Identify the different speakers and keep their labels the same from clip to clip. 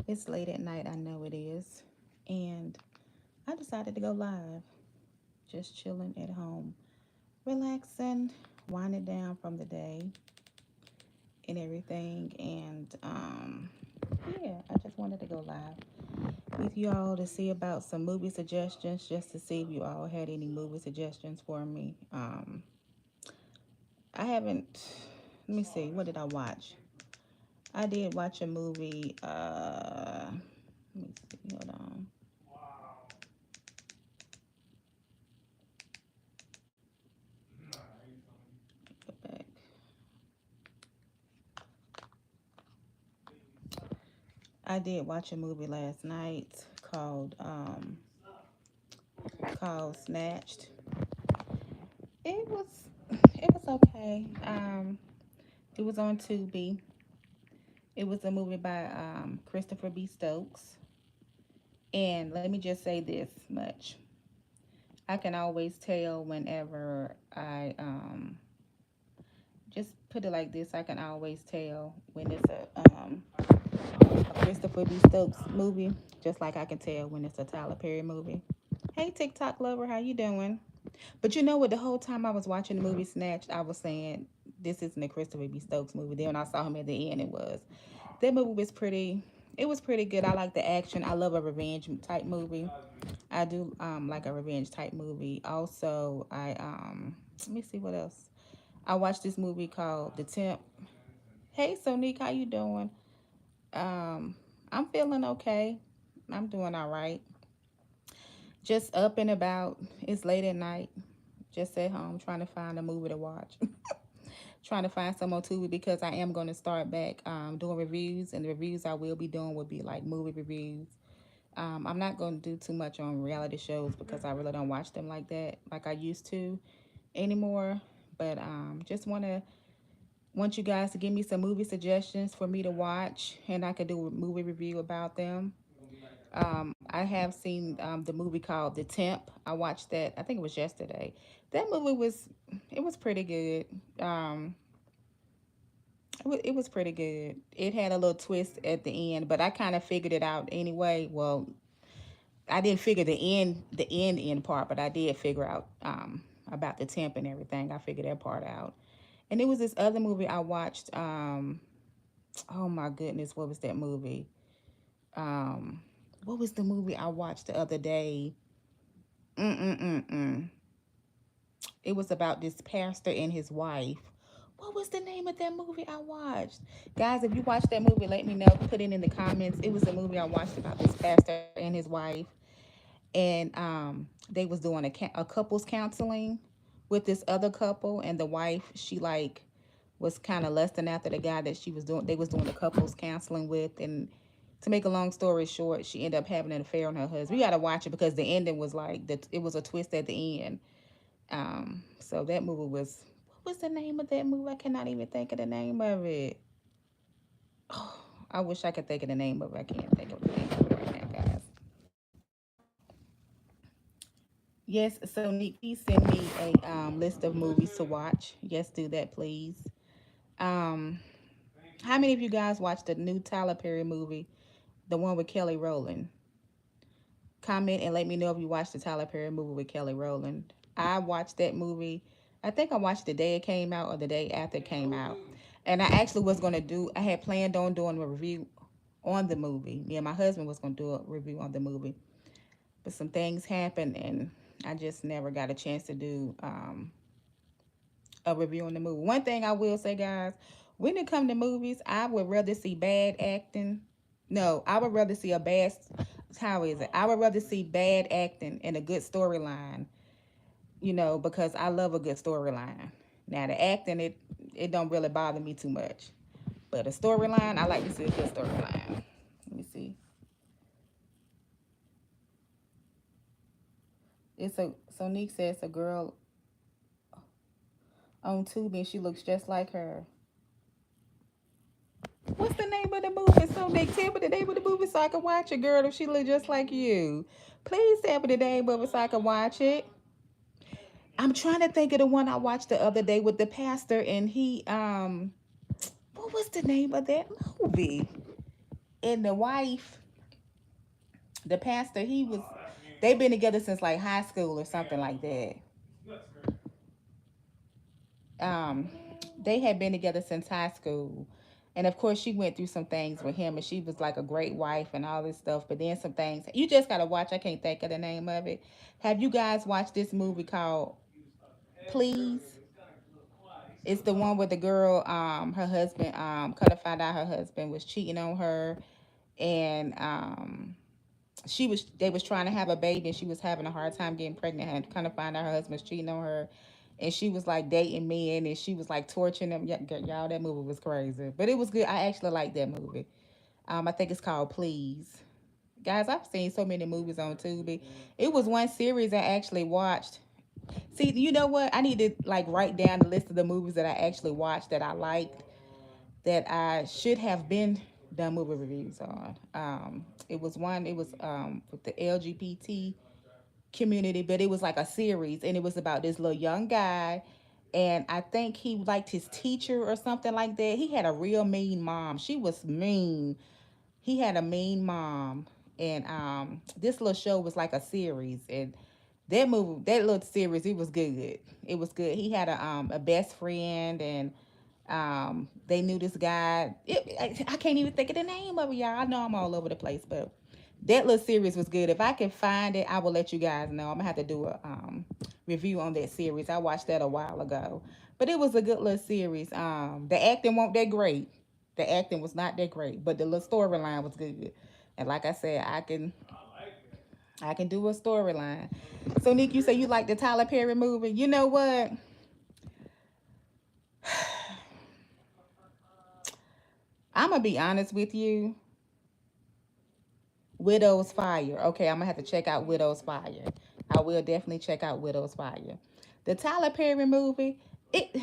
Speaker 1: It's late at night, I know it is. And I decided to go live, just chilling at home, relaxing, winding down from the day and everything. And yeah, I just wanted to go live with you all to see about some movie suggestions, just to see if you all had any movie suggestions for me. I haven't, let me see, what did I watch? I did watch a movie, let me see, hold on. Go back. I did watch a movie last night called Snatched. It was it was okay. It was on Tubi. It was a movie by Christopher B. Stokes. And let me just say this much: I can always tell whenever I just put it like this. I can always tell when it's a Christopher B. Stokes movie, just like I can tell when it's a Tyler Perry movie. Hey, TikTok lover, how you doing? But you know what? The whole time I was watching the movie Snatched, I was saying this isn't a Christopher B. Stokes movie. Then when I saw him at the end, it was. That movie was pretty. It was pretty good. I like the action. I love a revenge type movie. I do like a revenge type movie. Also, I let me see what else. I watched this movie called The Temp. Hey, Sonique, how you doing? Um, I'm feeling okay. I'm doing all right. Just up and about. It's late at night. Just at home trying to find a movie to watch. Trying to find some on Tubi because I am going to start back doing reviews, and the reviews I will be doing will be like movie reviews. I'm not going to do too much on reality shows because I really don't watch them like that, like I used to anymore. But just want you guys to give me some movie suggestions for me to watch, and I could do a movie review about them. I have seen the movie called The Temp. I watched that. I think it was yesterday. That movie was it was pretty good. Um, it was pretty good. It had a little twist at the end, but I kind of figured it out anyway. Well, I didn't figure the end part, but I did figure out about the temp and everything. I figured that part out. And it was this other movie I watched. Oh my goodness, what was that movie? Um, what was the movie I watched the other day? Mm-mm-mm-mm. It was about this pastor and his wife. What was the name of that movie I watched? Guys, if you watched that movie, let me know. Put it in the comments. It was a movie I watched about this pastor and his wife. And they was doing a couples counseling with this other couple, and the wife, she like was kind of lusting after the guy that they was doing the couples counseling with. And to make a long story short, she ended up having an affair on her husband. You got to watch it because the ending was like that. It was a twist at the end. So that movie was, what was the name of that movie? I cannot even think of the name of it. Oh, I wish I could think of the name of it. I can't think of the name of it right now, guys. Yes, so Nick, please send me a list of movies to watch. Yes, do that, please. Um, how many of you guys watched the new Tyler Perry movie, the one with Kelly Rowland? Comment and let me know if you watched the Tyler Perry movie with Kelly Rowland. I watched that movie. I think I watched the day it came out or the day after it came out. And I actually was going to do, I had planned on doing a review on the movie. Me and my husband was going to do a review on the movie. But some things happened and I just never got a chance to do a review on the movie. One thing I will say, guys, when it comes to movies, I would rather see bad acting. No, I would rather see a bad. How is it? I would rather see bad acting and a good storyline. Because I love a good storyline. Now the acting, it don't really bother me too much, but a storyline, I like to see a good storyline. Let me see. It's a Sonique says a girl on Tubi and she looks just like her. What's the name of the movie? So Nick, tell me the name of the movie so I can watch it, girl. If she look just like you, please tell me the name of it so I can watch it. I'm trying to think of the one I watched the other day with the pastor and he what was the name of that movie? And the wife, the pastor, they've been together since like high school or something like that. um they had been together since high school, and of course she went through some things with him, and she was like a great wife and all this stuff, but then some things you just gotta watch. I can't think of the name of it. Have you guys watched this movie called Please? It's the one with the girl, her husband, kind of found out her husband was cheating on her, and they was trying to have a baby, and she was having a hard time getting pregnant, and kind of find out her husband's cheating on her, and she was like dating men, and she was like torturing them. Yeah, y'all, that movie was crazy, but it was good. I actually like that movie. I think it's called Please. Guys, I've seen so many movies on Tubi. It was one series I actually watched. See, you know what? I need to like write down the list of the movies that I actually watched that I liked, that I should have been done movie reviews on. It was one. It was with the LGBT community, but it was like a series, and it was about this little young guy, and I think he liked his teacher or something like that. He had a real mean mom. She was mean. He had a mean mom, and this little show was like a series, and that little series, it was good. It was good. He had a best friend, and they knew this guy. I can't even think of the name of it, y'all. I know I'm all over the place, but that little series was good. If I can find it, I will let you guys know. I'm gonna have to do a review on that series. I watched that a while ago, but it was a good little series. The acting wasn't that great. The acting was not that great, but the little storyline was good. And like I said, I can do a storyline. So Nick, you say you like the Tyler Perry movie. You know what? I'm gonna be honest with you. Widow's Fire. Okay, I'm gonna have to check out Widow's Fire. I will definitely check out Widow's Fire. The Tyler Perry movie, it,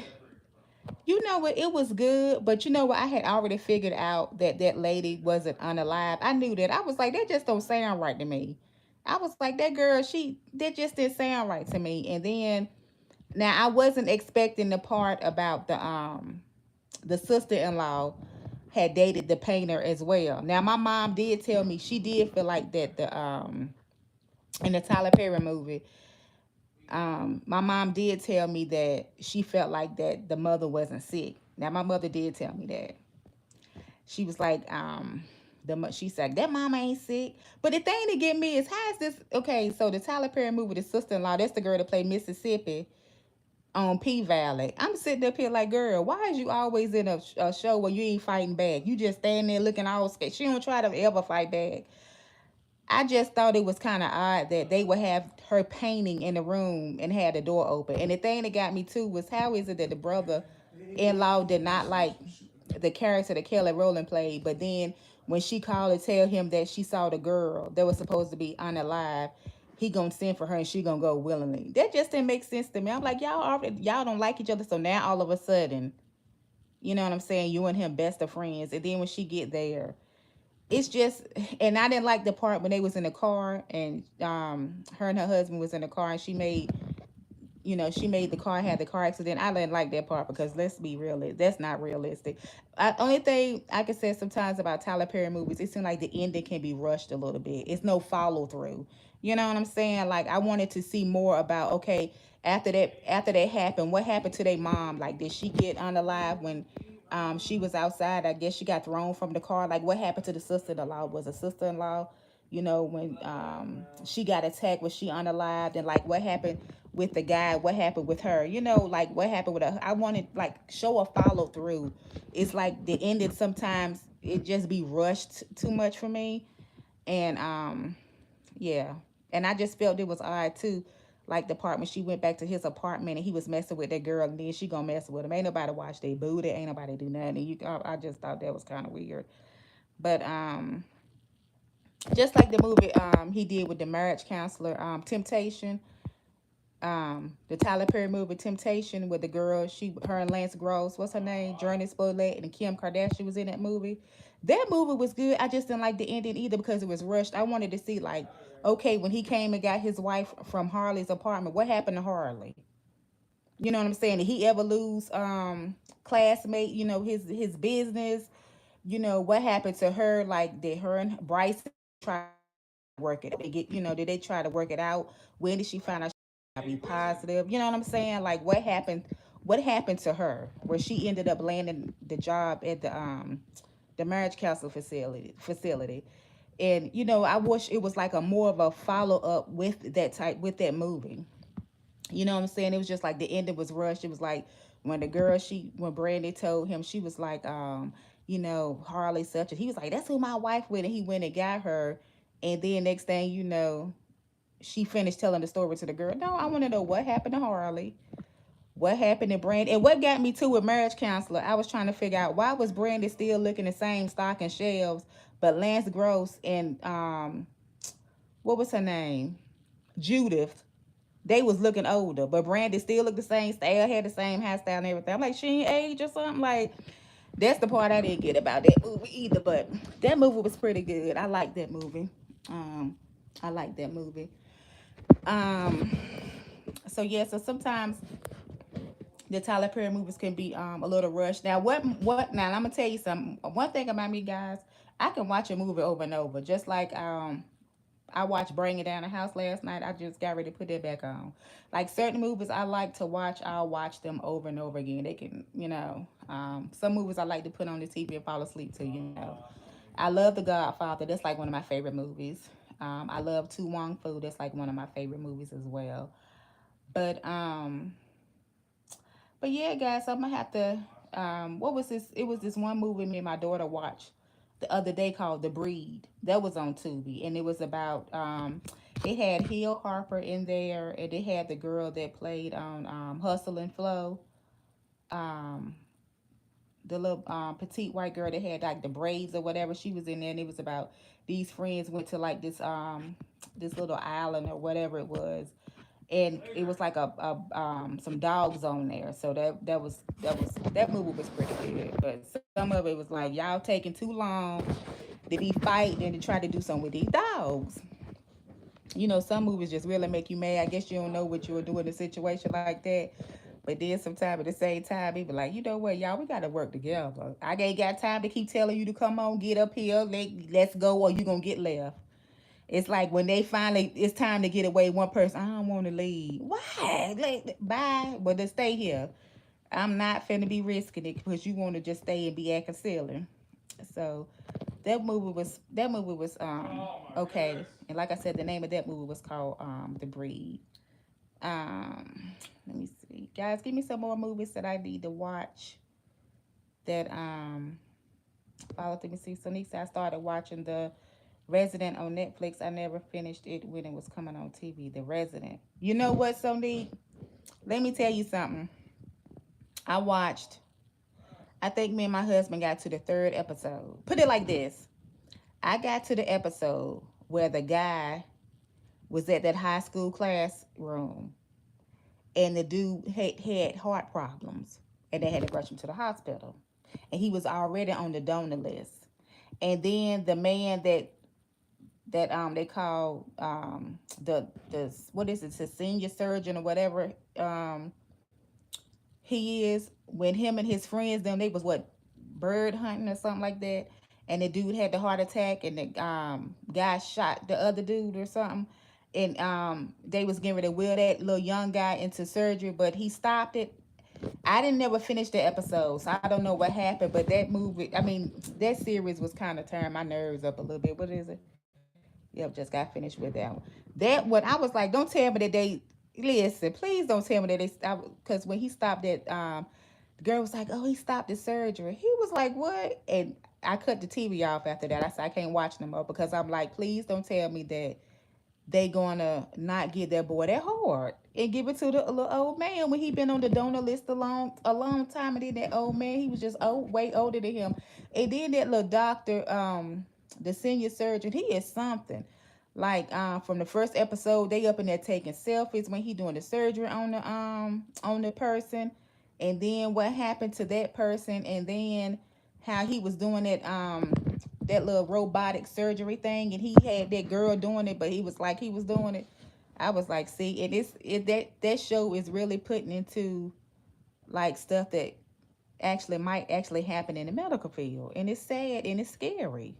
Speaker 1: you know what, it was good, but you know what, I had already figured out that that lady wasn't unalive. I knew that. I was like, that just don't sound right to me. I was like, that girl, that just didn't sound right to me. And then now I wasn't expecting the part about the sister-in-law had dated the painter as well. Now my mom did tell me she did feel like that the in the Tyler Perry movie, my mom did tell me that she felt like that the mother wasn't sick. Now my mother did tell me that. She was like, she said that mama ain't sick. But the thing to get me is, how is this okay? So the Tyler Perry movie, the sister-in-law, that's the girl that played Mississippi on P Valley. I'm sitting up here like, girl, why is you always in a show where you ain't fighting back? You just stand there looking all scared. She don't try to ever fight back. I just thought it was kind of odd that they would have her painting in the room and had the door open. And the thing that got me too was, how is it that the brother-in-law did not like the character that Kelly Rowland played, but then when she called to tell him that she saw the girl that was supposed to be unalive, he gonna send for her and she gonna go willingly. That just didn't make sense to me. I'm like, y'all don't like each other, so now all of a sudden, you know what I'm saying? You and him best of friends, and then when she get there, it's just, and I didn't like the part when they was in the car, and her and her husband was in the car, and she made the car had the car accident. I didn't like that part because let's be real, that's not realistic. Only thing I can say sometimes about Tyler Perry movies, it seems like the ending can be rushed a little bit. It's no follow through. You know what I'm saying? Like, I wanted to see more about, okay, after that happened, what happened to their mom? Like, did she get unalive when she was outside? I guess she got thrown from the car. Like, what happened to the sister-in-law? Was a sister-in-law, when she got attacked, was she unalived? And like, what happened with the guy? What happened with her? Like, what happened with her? I wanted, like, show a follow through. It's like the ending sometimes it just be rushed too much for me. And yeah. And I just felt it was odd too. Like the part when she went back to his apartment and he was messing with that girl, and then she gonna mess with him. Ain't nobody watch their booty. Ain't nobody do nothing. And I just thought that was kind of weird. But just like the movie he did with the marriage counselor, Temptation. The Tyler Perry movie Temptation with the girl, her and Lance Gross, what's her name? Journey Smollett and Kim Kardashian was in that movie. That movie was good. I just didn't like the ending either because it was rushed. I wanted to see, like, okay, when he came and got his wife from Harley's apartment, what happened to Harley? You know what I'm saying? Did he ever lose classmate, his business? what happened to her? Like, did her and Bryson try to work it out? They get, did they try to work it out? When did she find out she be positive? You know what I'm saying? Like, what happened? What happened to her? Where she ended up landing the job at the marriage counselor facility. And I wish it was like a more of a follow up with that movie. You know what I'm saying? It was just like the ending was rushed. It was like when Brandy told him, she was like, Harley such a, he was like, that's who my wife with, and he went and got her. And then next thing you know, she finished telling the story to the girl. No, I want to know what happened to Harley, what happened to Brandy, and what got me to with marriage counselor. I was trying to figure out why was Brandy still looking the same stock and shelves, but Lance Gross and what was her name, Judith, they was looking older, but Brandy still looked the same, still had the same hairstyle and everything. I'm like, she ain't age or something. Like, that's the part I didn't get about that movie either. But that movie was pretty good. I like that movie. Um, I like that movie. Um, so yeah, so sometimes the Tyler Perry movies can be a little rushed. Now what now I'm gonna tell you something. One thing about me, guys, I can watch a movie over and over. Just like I watched Bring It Down the House last night. I just got ready to put that back on. Like certain movies I like to watch, I'll watch them over and over again. They can, some movies I like to put on the TV and fall asleep to. I love The Godfather. That's like one of my favorite movies. I love Tu Wong Fu. That's like one of my favorite movies as well. But but yeah, guys, I'm gonna have to. What was this? It was this one movie me and my daughter watched the other day called The Breed. That was on Tubi, and it was about. It had Hill Harper in there, and it had the girl that played on Hustle and Flow. Um, the little petite white girl that had like the braids or whatever. She was in there, and it was about these friends went to like this little island or whatever it was, and it was like a some dogs on there. So that movie was pretty good. But some of it was like y'all taking too long to be fighting and to try to do something with these dogs. Some movies just really make you mad. I guess you don't know what you would do in a situation like that. But then sometimes at the same time, people like, you know what, y'all, we got to work together. I ain't got time to keep telling you to come on, get up here, let's go, or you going to get left. It's like when they finally, it's time to get away, one person, I don't want to leave. Why? Like, bye. But to stay here. I'm not finna be risking it because you want to just stay and be acting silly. So that movie was okay. And like I said, the name of that movie was called The Breed. Let me see. Guys, give me some more movies that I need to watch that follow through. Me see. So Nisa, I started watching The Resident on Netflix. I never finished it when it was coming on TV. The Resident. You know what, Sonique? Let me tell you something. I watched, I think me and my husband got to the third episode. Put it like this. I got to the episode where the guy was at that high school classroom and the dude had heart problems and they had to rush him to the hospital. And he was already on the donor list. And then the man that they call the what is it, the senior surgeon or whatever he is, when him and his friends them they was what, bird hunting or something like that, and the dude had the heart attack and the guy shot the other dude or something, and they was getting ready to wheel that little young guy into surgery, but he stopped it. I didn't never finish the episode, so I don't know what happened. But that movie, I mean, that series was kind of tearing my nerves up a little bit. What is it? Yep, just got finished with that one. That one, I was like, don't tell me that they listen. Please don't tell me that they stop. Because when he stopped that, the girl was like, oh, he stopped his surgery. He was like, what? And I cut the TV off after that. I said I can't watch no more because I'm like, please don't tell me that they gonna not give that boy that hard and give it to the little old man when he been on the donor list a long time. And then that old man, he was just old, way older than him. And then that little doctor, the senior surgeon, he is something. Like from the first episode, they up in there taking selfies when he doing the surgery on the person, and then what happened to that person, and then how he was doing it that little robotic surgery thing, and he had that girl doing it, but he was like he was doing it. I was like, see, and that show is really putting into like stuff that actually might actually happen in the medical field. And it's sad and it's scary.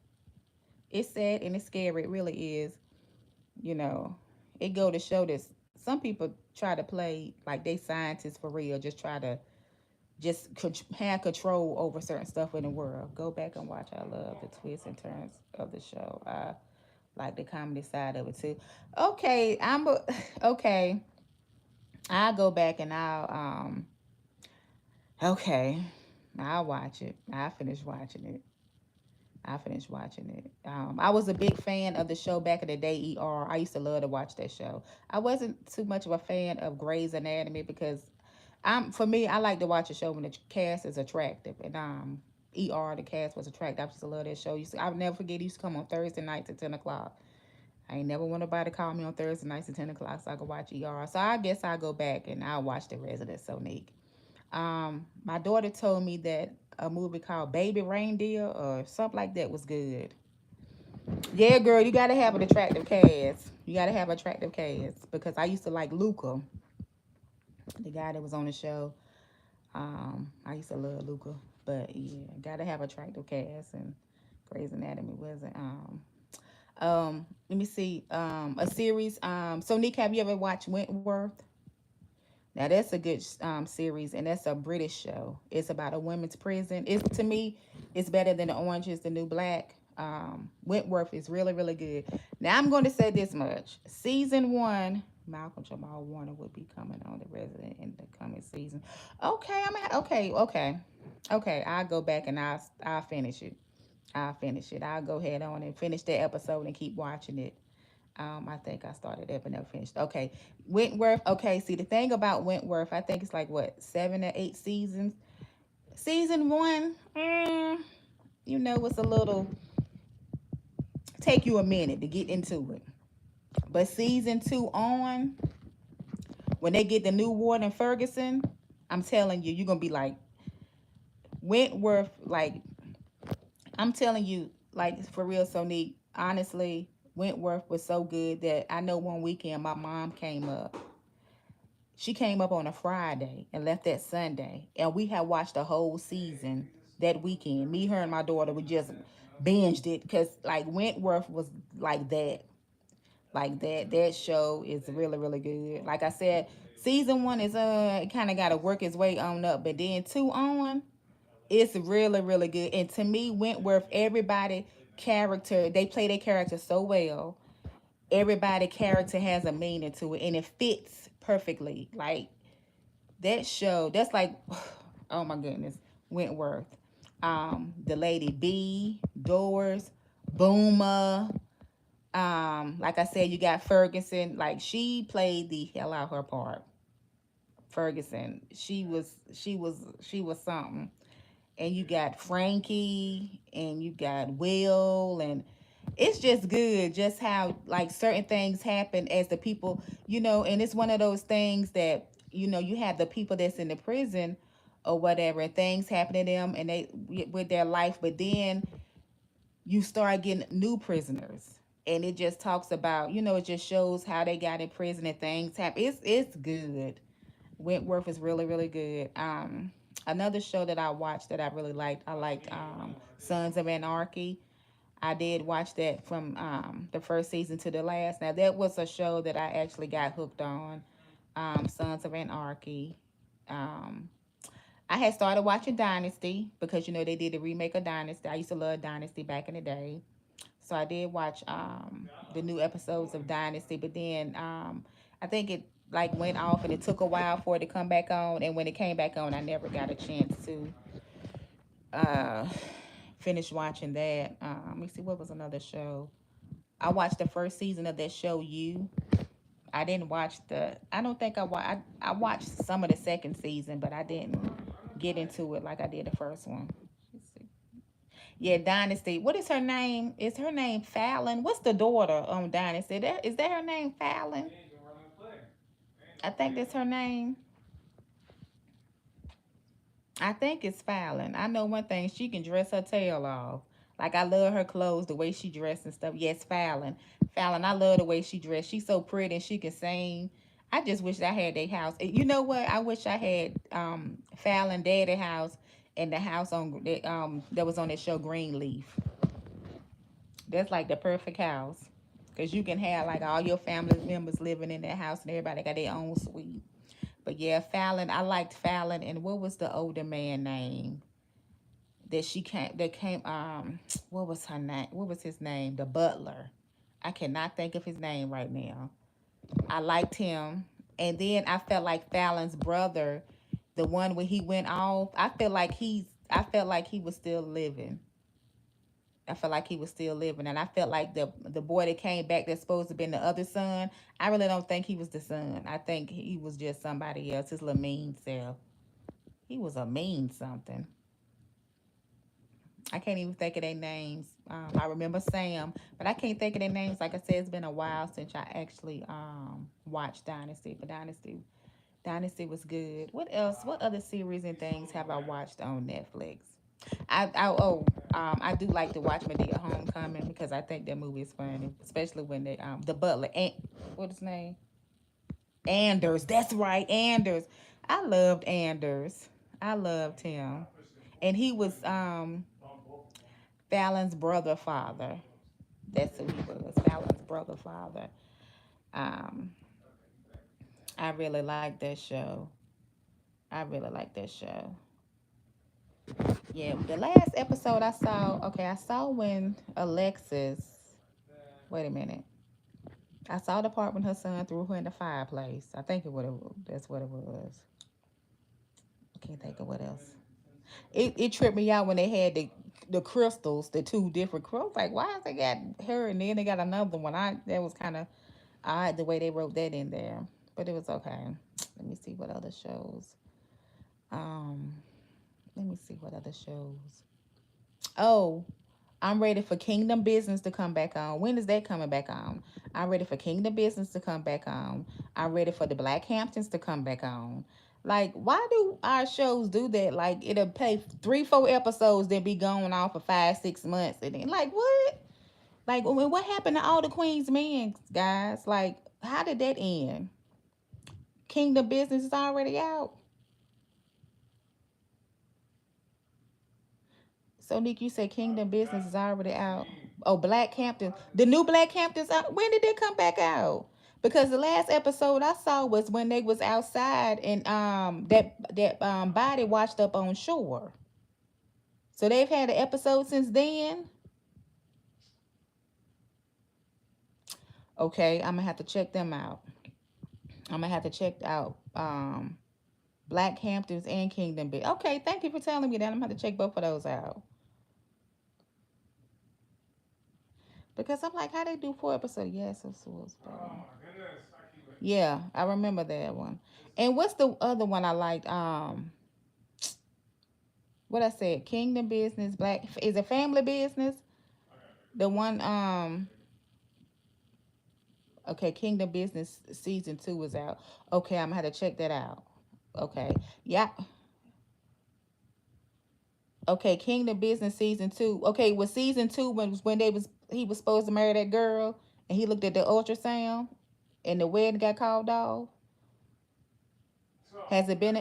Speaker 1: It's sad and it's scary. It really is. You know, it go to show this some people try to play like they scientists for real, just try to just have control over certain stuff in the world. Go back and watch. I love the twists and turns of the show. I like the comedy side of it too. Okay, okay. I'll go back and okay, I'll watch it. I finished watching it. I finished watching it. I was a big fan of the show back in the day, ER. I used to love to watch that show. I wasn't too much of a fan of Grey's Anatomy because for me, I like to watch a show when the cast is attractive. And ER, the cast was attractive. I used to love that show. I'll never forget, it used to come on Thursday nights at 10 o'clock. I ain't never want nobody to call me on Thursday nights at 10 o'clock so I could watch ER. So I guess I'll go back and I'll watch The Resident. So neat. My daughter told me that a movie called Baby Reindeer or something like that was good. Yeah, girl, you gotta have an attractive cast. You gotta have attractive cast because I used to like Luca, the guy that was on the show. I used to love Luca, but yeah, gotta have attractive cast and Grey's Anatomy wasn't. Let me see. A series. So Nick, have you ever watched Wentworth? Now that's a good series, and that's a British show. It's about a women's prison. It's to me, it's better than the Orange is the New Black. Wentworth is really really good. Now I'm going to say this much: season one, Malcolm Jamal Warner will be coming on the Resident in the coming season. Okay, okay. I'll go back and I'll finish it. I'll finish it. I'll go ahead on and finish that episode and keep watching it. I think I started that but never finished. Okay, Wentworth. Okay, see the thing about Wentworth, I think it's like what 7 or 8 seasons. Season one, it's a little take you a minute to get into it. But season two on, when they get the new warden Ferguson, I'm telling you, you're gonna be like Wentworth. Like I'm telling you, like for real, Sonique. Honestly, Wentworth was so good that I know one weekend my mom came up. She came up on a Friday and left that Sunday, and we had watched the whole season that weekend. Me, her, and my daughter we just binged it because like Wentworth was like that, like that. That show is really really good. Like I said, season one is it kind of got to work its way on up, but then two on, it's really really good. And to me, Wentworth, everybody character they play their character so well. Everybody character has a meaning to it, and it fits perfectly. Like that show, that's like, oh my goodness, Wentworth. The lady B, Doors, Boomer. Like I said, you got Ferguson. Like she played the hell out of her part. Ferguson, she was something. And you got Frankie, and you got Will, and it's just good just how like certain things happen as the people, and it's one of those things that you have the people that's in the prison or whatever, and things happen to them and they with their life, but then you start getting new prisoners, and it just talks about, it just shows how they got in prison and things happen. It's good. Wentworth is really really good. Another show that I watched that I really liked, I liked Sons of Anarchy. I did watch that from the first season to the last. Now that was a show that I actually got hooked on. Sons of Anarchy. Um, I had started watching Dynasty because they did the remake of Dynasty. I used to love Dynasty back in the day, so I did watch the new episodes of Dynasty. But then I think it like went off and it took a while for it to come back on. And when it came back on, I never got a chance to uh, finish watching that. Let me see, what was another show? I watched the first season of that show. You. I didn't watch the. I don't think I watched. I watched some of the second season, but I didn't get into it like I did the first one. Let's see. Yeah, Dynasty. What is her name? Is her name Fallon? What's the daughter on Dynasty? Is that her name Fallon? I think that's her name. I think it's Fallon. I know one thing, she can dress her tail off. Like I love her clothes, the way she dressed and stuff. Yes, Fallon. Fallon, I love the way she dressed. She's so pretty and she can sing. I just wish I had their house. You know what? I wish I had Fallon daddy house and the house on that was on that show Greenleaf. That's like the perfect house. Cause you can have like all your family members living in that house and everybody got their own suite. But yeah, Fallon, I liked Fallon, and what was the older man name that came what was her name? What was his name? The butler. I cannot think of his name right now. I liked him. And then I felt like Fallon's brother, the one when he went off, I felt like he was still living. I felt like he was still living, and I felt like the boy that came back that's supposed to have been the other son. I really don't think he was the son. I think he was just somebody else. His little mean self. He was a mean something. I can't even think of their names. I remember Sam, but I can't think of their names. Like I said, it's been a while since I actually watched Dynasty. But Dynasty was good. What else? What other series and things have I watched on Netflix? I do like to watch Medea Homecoming because I think that movie is funny, especially when they the butler and what's his name, Anders. That's right, Anders. I loved Anders. I loved him, and he was Fallon's brother father. That's who he was. Fallon's brother father. Um, I really like that show. I really like that show. Yeah, the last episode I saw. Okay, I saw when Alexis. Wait a minute. I saw the part when her son threw her in the fireplace. I think that's what it was. I can't think of what else. It tripped me out when they had the crystals, the two different crystals. Like, why has they got her and then they got another one? I That was kind of odd the way they wrote that in there, but it was okay. Let me see what other shows. Um, Let me see what other shows. Oh, I'm ready for Kingdom Business to come back on. When is that coming back on? I'm ready for Kingdom Business to come back on. I'm ready for the Black Hamptons to come back on. Like, why do our shows do that? Like, it'll pay 3, 4 episodes, then be going on for 5, 6 months, and then like what? Like, what happened to all the Queen's Men, guys? Like, how did that end? Kingdom Business is already out. So, Nick, you say Kingdom Business is already out. Oh, Black Hampton. The new Black Hamptons out. When did they come back out? Because the last episode I saw was when they was outside and that body washed up on shore. So they've had an episode since then. Okay, I'm gonna have to check them out. I'm gonna have to check out Black Hamptons and Kingdom Business. Okay, thank you for telling me that. I'm gonna have to check both of those out. Because I'm like, how they do 4 episodes? Yes, it was better. Yeah, I remember that one. And what's the other one I liked? What I said, Kingdom Business, Black is a family business. The one, okay, Kingdom Business season 2 was out. Okay, I'm gonna have to check that out. Okay, yeah. Okay, Kingdom Business season 2. Okay, was season 2 when they was he was supposed to marry that girl and he looked at the ultrasound and the wedding got called off. Has it been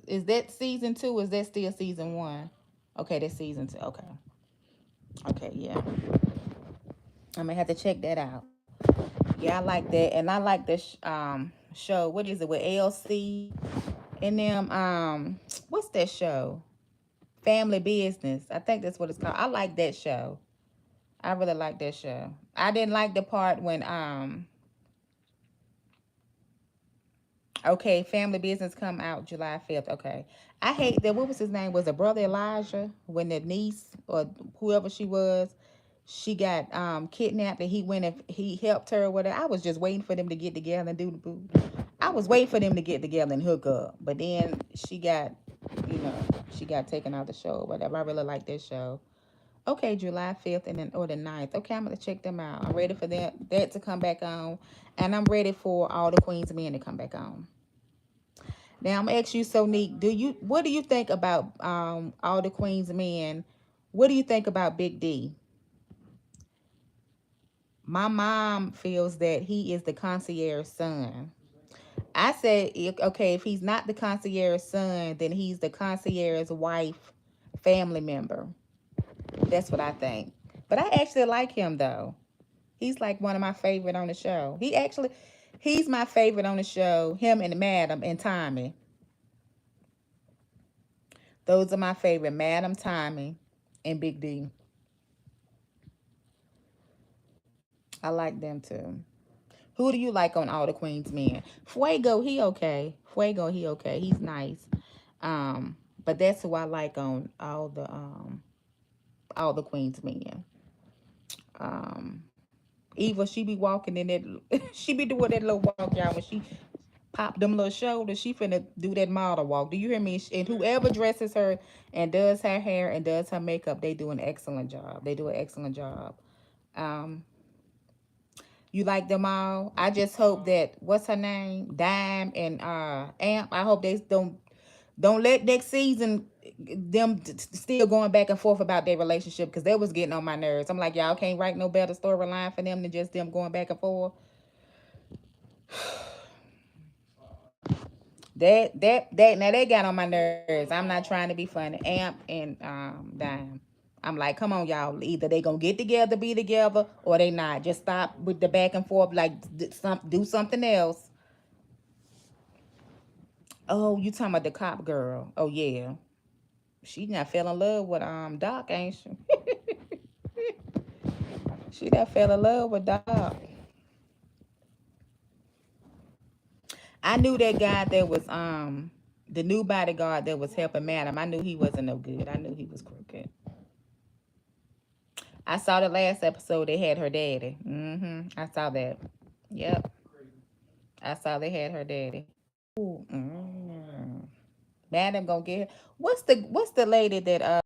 Speaker 1: is that season 2? Or is that still season 1? Okay, that's season 2. Okay. Okay, yeah. I'm gonna have to check that out. Yeah, I like that, and I like this show. What is it with LC and them? What's that show? Family Business. I think that's what it's called. I like that show. I really like that show. I didn't like the part when okay, Family Business come out July 5th. Okay. I hate that. What was his name? Was it Brother Elijah? When the niece or whoever she was, she got kidnapped and he went and he helped her or whatever. I was just waiting for them to get together and do the boo. I was waiting for them to get together and hook up. But then she got, you know, she got taken out the show or whatever. I really like this show. Okay, July 5th and then or the 9th. Okay, I'm gonna check them out. I'm ready for that to come back on. And I'm ready for all the Queen's Men to come back on. Now I'm gonna ask you, so Neek, what do you think about all the Queen's Men? What do you think about Big D? My mom feels that he is the concierge son. I said, okay, if he's not the concierge son, then he's the concierge wife family member. That's what I think. But I actually like him though. He's like one of my favorite on the show. He's my favorite on the show. Him and Madam and Tommy. Those are my favorite. Madam, Tommy, and Big D. I like them too. Who do you like on All the Queen's Men? Fuego, he okay. Fuego, he okay. He's nice. But that's who I like on all the Queen's Men. Um, Eva, she be walking in that. She be doing that little walk, y'all. When she pop them little shoulders, she finna do that model walk. Do you hear me? And whoever dresses her and does her hair and does her makeup, they do an excellent job. They do an excellent job. Um, you like them all. I just hope that what's her name, Dime and Amp. I hope they don't let next season them still going back and forth about their relationship because they was getting on my nerves. I'm like, y'all can't write no better storyline for them than just them going back and forth. That now they got on my nerves. I'm not trying to be funny. Amp and Dime. I'm like, come on, y'all. Either they gonna get together, be together, or they not. Just stop with the back and forth. Like, do something else. Oh, you talking about the cop girl? Oh yeah, she not fell in love with Doc, ain't she? She that fell in love with Doc. I knew that guy that was the new bodyguard that was helping Madam. I knew he wasn't no good. I knew he was crooked. I saw the last episode. They had her daddy. I saw that. Yep. I saw they had her daddy. Ooh, Madam gonna get her. What's the lady that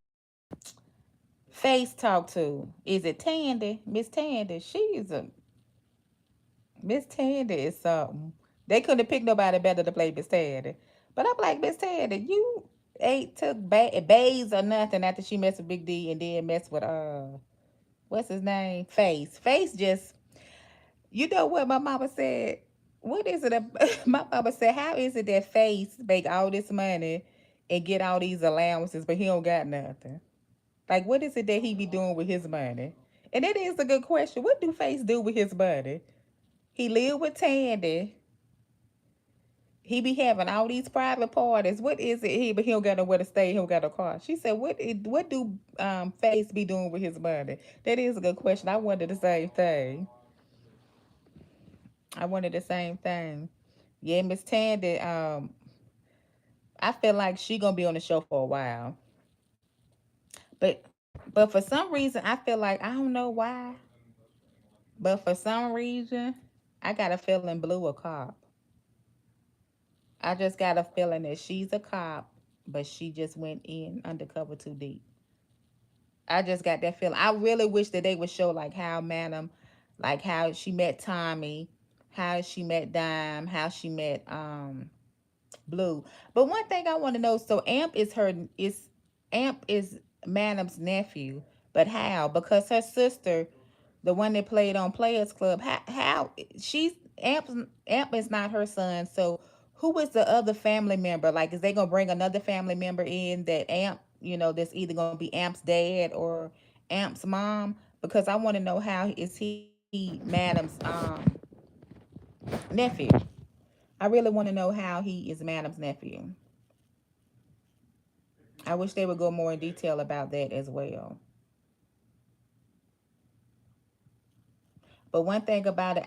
Speaker 1: Face talk to? Is it Tandy? Miss Tandy. She's a Miss Tandy is something. They couldn't have picked nobody better to play Miss Tandy. But I'm like, Miss Tandy, you ain't took bays or nothing after she messed with Big D and then messed with what's his name? Face. Face just you know what my mama said? What is it? My mama said, how is it that Face make all this money and get all these allowances, but he don't got nothing? Like, what is it that he be doing with his money? And that is a good question. What do Face do with his money? He live with Tandy. He be having all these private parties. What is it? But he don't got nowhere to stay. He don't got a car. She said, what do Face be doing with his money? That is a good question. I wondered the same thing. I wanted the same thing. Yeah, Miss Tandy. I feel like she gonna be on the show for a while. But for some reason, I feel like I don't know why, but for some reason, I got a feeling Blue a cop. I just got a feeling that she's a cop, but she just went in undercover too deep. I just got that feeling. I really wish that they would show like how Madam, like how she met Tommy, how she met Dime, how she met Blue. But one thing I want to know, so Amp is Madam's nephew, but how? Because her sister, the one that played on Players Club, how she's Amp is not her son. So who is the other family member? Like, is they gonna bring another family member in that Amp, that's either gonna be Amp's dad or Amp's mom? Because I want to know how is he Madam's nephew. I really want to know how he is Madam's nephew. I wish they would go more in detail about that as well. But one thing about it,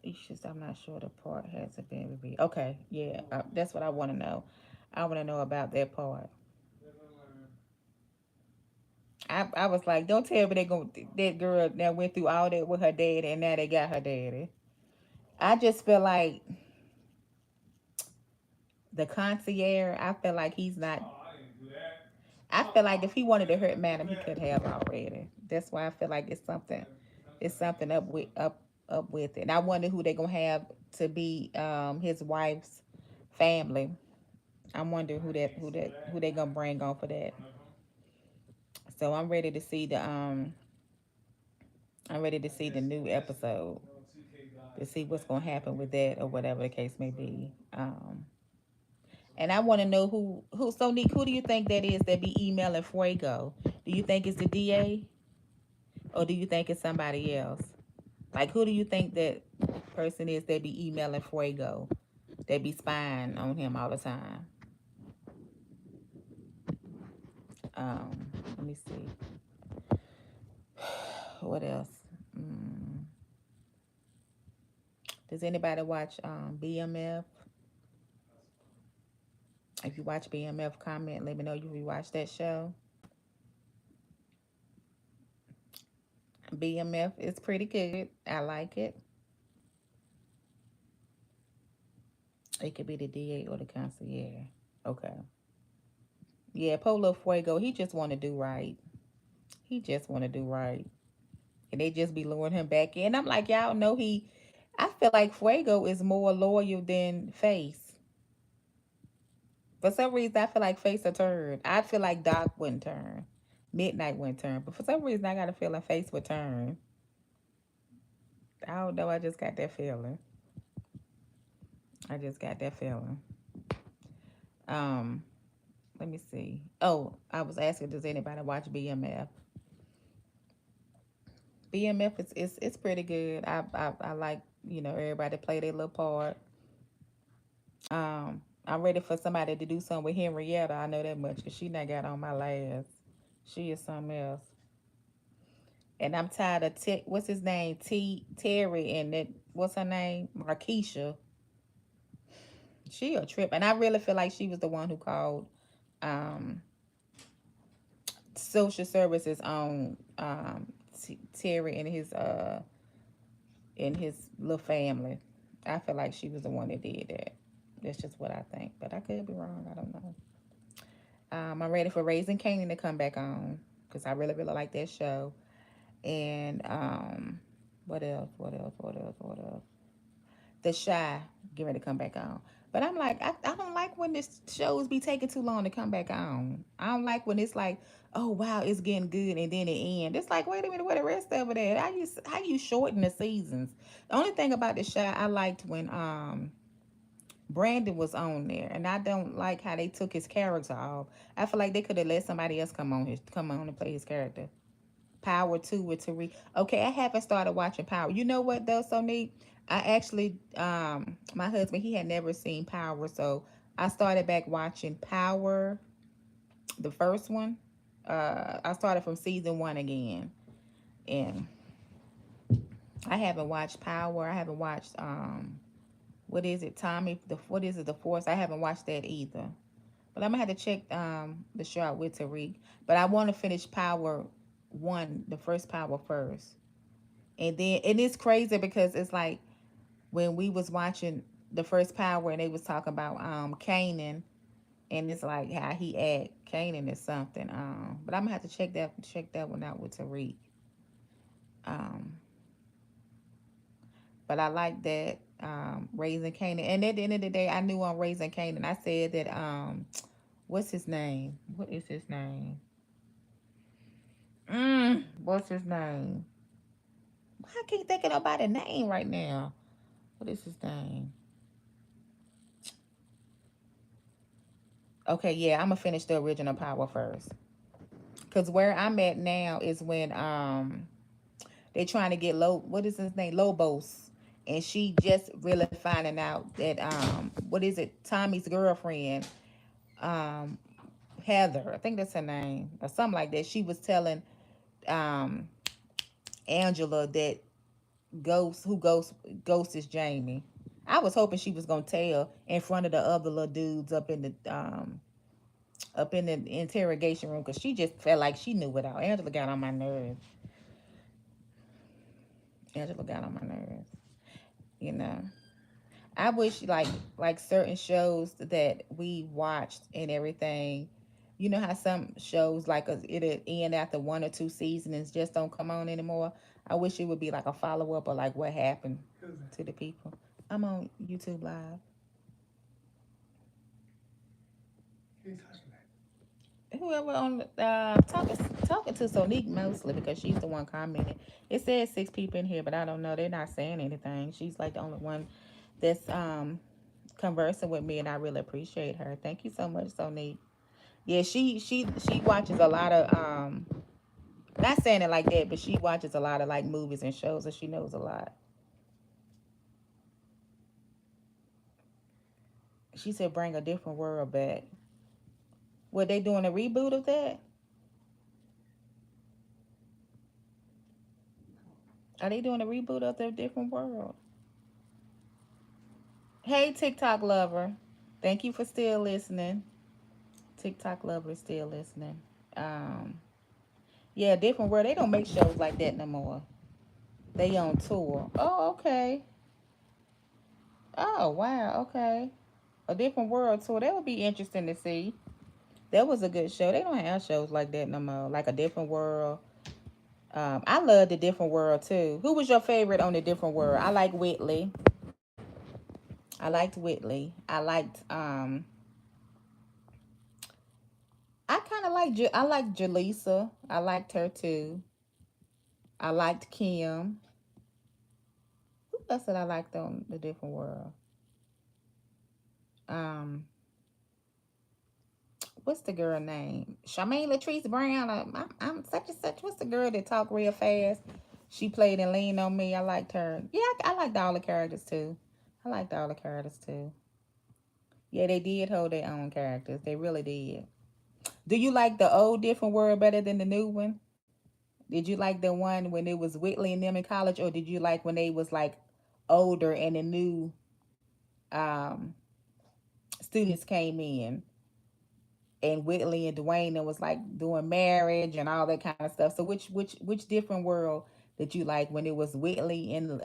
Speaker 1: it's just I'm not sure the part hasn't been reviewed. Okay, yeah, that's what I want to know. I want to know about that part. I was like, don't tell me that girl that went through all that with her daddy and now they got her daddy. I just feel like the concierge. I feel like he's not. I feel like if he wanted to hurt Madam, he could have already. That's why I feel like it's something up with it. And I wonder who they're gonna have to be his wife's family. I wonder who they gonna bring on for that. So I'm ready to see the new episode to see what's gonna happen with that or whatever the case may be. And I want to know who. So Nick, who do you think that is that be emailing Fuego? Do you think it's the DA, or do you think it's somebody else? Like, who do you think that person is that be emailing Fuego, that be spying on him all the time? Let me see. What else? Mm. Does anybody watch BMF? If you watch BMF, comment. Let me know you watch that show. BMF is pretty good. I like it. It could be the DA or the concierge. Okay. Yeah, Polo Fuego. He just want to do right. He just want to do right, and they just be luring him back in. I'm like, y'all know he. I feel like Fuego is more loyal than Face. For some reason, I feel like Face a turn. I feel like Doc wouldn't turn. Midnight wouldn't turn. But for some reason, I got a feeling Face would turn. I don't know. I just got that feeling. I just got that feeling. Um, Let me see. Oh, I was asking, does anybody watch BMF? BMF is it's pretty good. I like everybody play their little part. I'm ready for somebody to do something with Henrietta. I know that much because she not got on my last. She is something else. And I'm tired of what's his name? Terry and that what's her name? Markeisha. She a trip. And I really feel like she was the one who called um social services on Terry and his little family. I feel like she was the one that did that. That's just what I think. But I could be wrong. I don't know. I'm ready for Raising Kanan to come back on because I really, really like that show. And what else? What else? What else? What else? The Shy get ready to come back on. But I'm like, I don't like when this shows be taking too long to come back on. I don't like when it's like, oh wow, it's getting good and then it ends. It's like, wait a minute, where the rest of it at? How you shorten the seasons? The only thing about the Shy I liked when Brandon was on there, and I don't like how they took his character off. I feel like they could have let somebody else come on and play his character. Power 2 with Tariq. Okay, I haven't started watching Power. You know what though, so neat? I actually my husband, he had never seen Power, so I started back watching Power, the first one. I started from season 1 again. And I haven't watched Power. I haven't watched what is it, Tommy? What is it, The Force? I haven't watched that either. But I'm gonna have to check the show out with Tariq. But I want to finish Power 1, the first Power first. And it's crazy because it's like when we was watching the first Power and they was talking about Kanan, and it's like how he act. Kanan is something. But I'm gonna have to check that one out with Tariq. Um, but I like that Raising Kanan. And at the end of the day, I knew on Raising Kanan, I said that what's his name? What is his name? What's his name? I can't think of nobody's name right now. What is his name? Okay, yeah, I'm gonna finish the original Power first. Cause where I'm at now is when they trying to get what is his name? Lobos. And she just really finding out that what is it? Tommy's girlfriend, um, Heather, I think that's her name, or something like that. She was telling um Angela that Ghost is Jamie. I was hoping she was gonna tell in front of the other little dudes up in the interrogation room because she just felt like she knew it all. Angela got on my nerves. Angela got on my nerves. You know, I wish like certain shows that we watched and everything. You know how some shows like it'll end after 1 or 2 seasons and just don't come on anymore. I wish it would be like a follow up or like what happened to the people. I'm on YouTube Live. Whoever on talking to Sonique mostly because she's the one commenting. It says 6 people in here, but I don't know. They're not saying anything. She's like the only one that's conversing with me, and I really appreciate her. Thank you so much, Sonique. Yeah, she watches a lot of not saying it like that, but she watches a lot of like movies and shows, and she knows a lot. She said bring a different world back. What, they doing a reboot of that? Are they doing a reboot of their different world? Hey, TikTok lover. Thank you for still listening. TikTok lover is still listening. Um, yeah, different world. They don't make shows like that no more. They on tour. Oh, okay. Oh, wow. Okay. A different world tour. That would be interesting to see. That was a good show. They don't have shows like that no more. Like a different world. I love the different world too. Who was your favorite on the different world? I like Whitley. I liked Whitley. I kind of like I liked Jaleesa. I liked her too. I liked Kim. Who else did I like on the different world? Um, what's the girl name? Charmaine Latrice Brown. I'm such and such. What's the girl that talk real fast? She played and Lean on Me. I liked her. Yeah, I liked all the characters too. I liked all the characters too. Yeah, they did hold their own characters. They really did. Do you like the old different world better than the new one? Did you like the one when it was Whitley and them in college, or did you like when they was like older and the new um, students came in, and Whitley and Dwayne and was like doing marriage and all that kind of stuff? So which different world did you like when it was Whitley and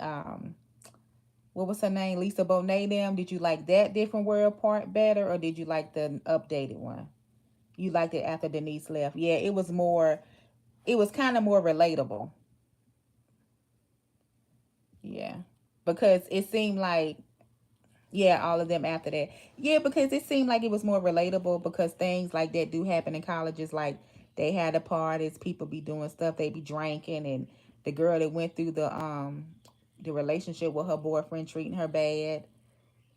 Speaker 1: what was her name, Lisa Bonet them? Did you like that different world part better, or did you like the updated one? You liked it after Denise left. Yeah, it was more. It was kind of more relatable. Yeah, because it seemed like, yeah, all of them after that. Yeah, because it seemed like it was more relatable because things like that do happen in colleges. Like they had the parties, people be doing stuff, they be drinking, and the girl that went through the relationship with her boyfriend treating her bad.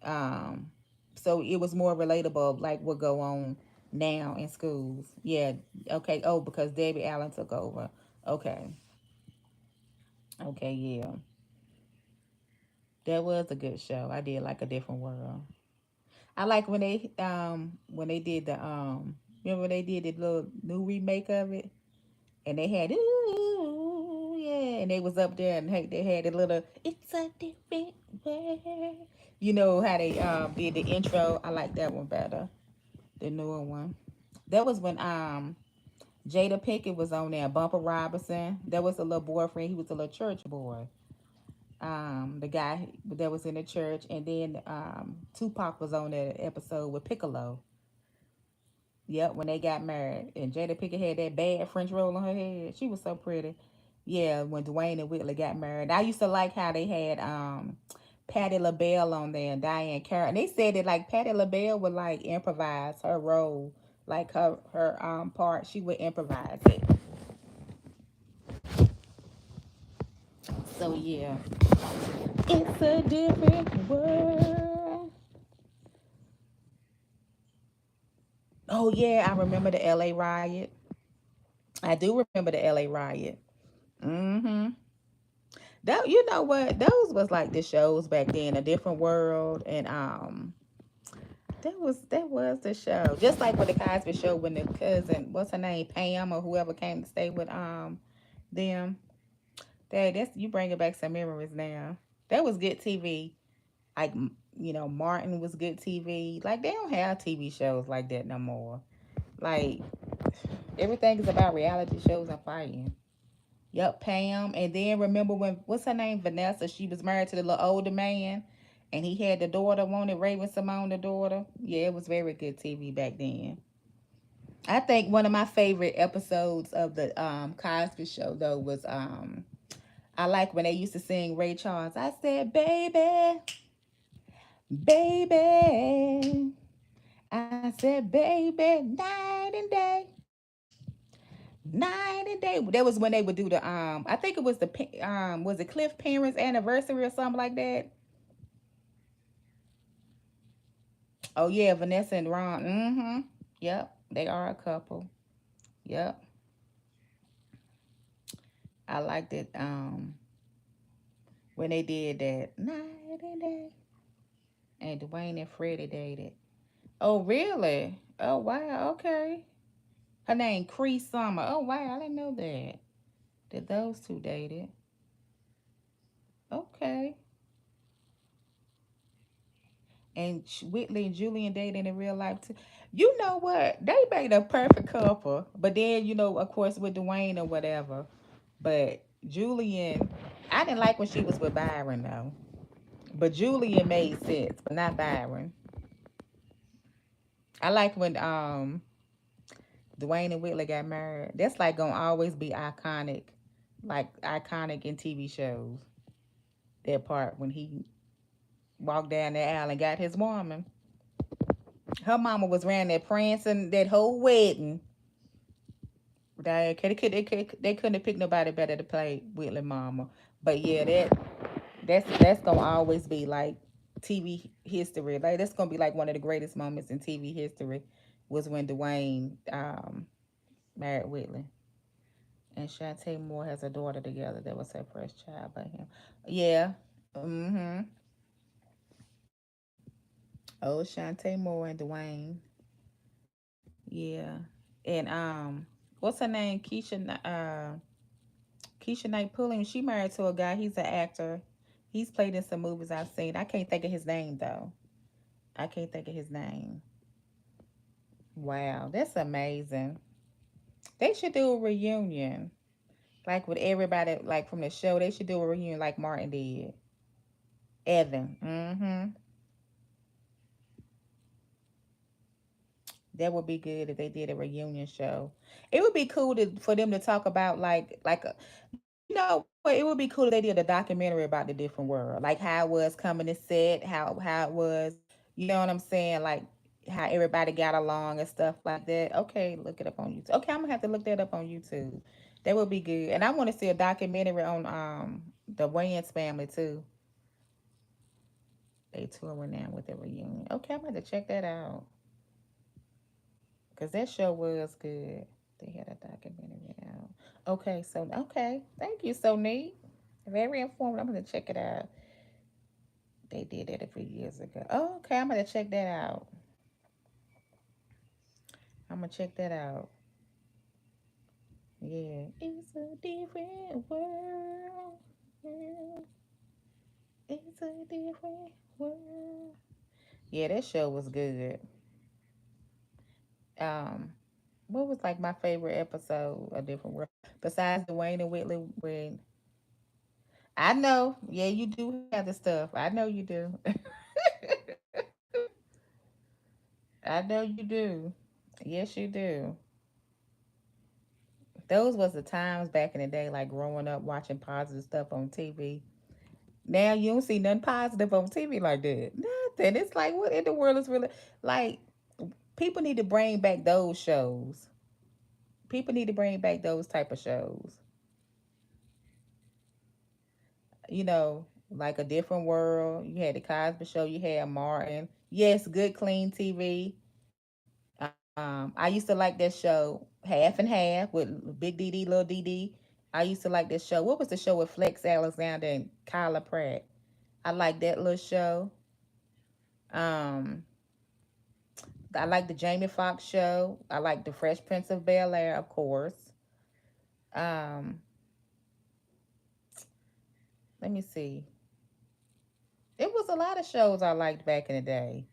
Speaker 1: Um, so it was more relatable, like what go on now in schools. Yeah. Okay. Oh, because Debbie Allen took over. Okay. Okay. Yeah. That was a good show. I did like A Different World. I like when they did the remember when they did the little new remake of it, and they had ooh yeah, and they was up there and hey, they had a little it's a different world. You know how they did the intro. I like that one better, the newer one. That was when Jada Pinkett was on there. Bumper Robinson. That was a little boyfriend. He was a little church boy. The guy that was in the church, and then Tupac was on that episode with Piccolo. Yep, when they got married, and Jada Pinkett had that bad French roll on her head. She was so pretty. Yeah, when Dwayne and Whitley got married, I used to like how they had Patti LaBelle on there and Diane Carroll. And they said that like Patti LaBelle would like improvise her role, like her part. She would improvise it. So yeah, it's a different world. Oh yeah, I remember the L.A. riot. I do remember the L.A. riot. Mm-hmm. That, you know what? Those was like the shows back then, A Different World, and that was the show. Just like with the Cosby Show when the cousin, what's her name, Pam or whoever came to stay with them. That's you bringing back some memories now. That was good TV. Like Martin was good TV. Like they don't have TV shows like that no more. Like everything is about reality shows and fighting. Yep, Pam. And then remember when what's her name? Vanessa. She was married to the little older man, and he had the daughter. Wanted Raven Simone the daughter. Yeah, it was very good TV back then. I think one of my favorite episodes of the Cosby Show though was I like when they used to sing Ray Charles. I said, baby, baby. I said, baby, night and day. That was when they would do the I think it was the was it Cliff Parents anniversary or something like that. Oh yeah, Vanessa and Ron. Mm-hmm. Yep, they are a couple. Yep, I liked it. When they did that night and day, and Dwayne and Freddie dated. Oh really? Oh wow. Okay. Her name Cree Summer. Oh wow, I didn't know that. That those two dated. Okay. And Whitley and Julian dated in real life too. You know what? They made a perfect couple. But then, of course, with Dwayne or whatever. But Julian, I didn't like when she was with Byron though. But Julian made sense, but not Byron. I like when Dwayne and Whitley got married. That's like gonna always be iconic, like iconic in TV shows. That part when he walked down the aisle and got his woman. Her mama was around there prancing that whole wedding. They couldn't have picked nobody better to play Whitley Mama. But yeah, that's gonna always be like TV history. Like that's gonna be like one of the greatest moments in TV history was when Dwayne married Whitley. And Shantae Moore has a daughter together. That was her first child by him. Yeah. Mm-hmm. Oh, Shantae Moore and Dwayne. Yeah. And what's her name? Keisha Knight Pulling. She married to a guy. He's an actor. He's played in some movies I've seen. I can't think of his name though. I can't think of his name. Wow, that's amazing. They should do a reunion, like with everybody, like from the show. They should do a reunion like Martin did. Evan. Mm-hmm. That would be good if they did a reunion show. It would be cool for them to talk about what, it would be cool if they did a documentary about the different world, like how it was coming to set, how it was, you know what I'm saying, like how everybody got along and stuff like that. Okay, look it up on YouTube. Okay, I'm gonna have to look that up on YouTube. That would be good, and I want to see a documentary on the Wayans family too. They touring now with the reunion. Okay, I'm gonna have to check that out because that show was good. They had a documentary out. Okay, thank you, so neat, very informative. I'm gonna check it out. They did that a few years ago. Oh, okay, I'm gonna check that out. I'm gonna check that out. Yeah, it's a different world. Yeah, it's a different world. Yeah, that show was good. Um, what was like my favorite episode? A different world besides Dwayne and Whitley when I know, yeah, you do have the stuff. I know you do. I know you do. Yes, you do. Those was the times back in the day, like growing up watching positive stuff on TV. Now you don't see nothing positive on TV like that. Nothing. It's like what in the world is really like people need to bring back those shows. People need to bring back those type of shows. Like a different world. You had the Cosby Show. You had Martin. Yes, good clean TV. I used to like that show Half and Half with Big DD, Little DD. I used to like this show. What was the show with Flex Alexander and Kyla Pratt? I like that little show. Um, I like the Jamie Foxx show. I like the Fresh Prince of Bel Air, of course. Um, Let me see. It was a lot of shows I liked back in the day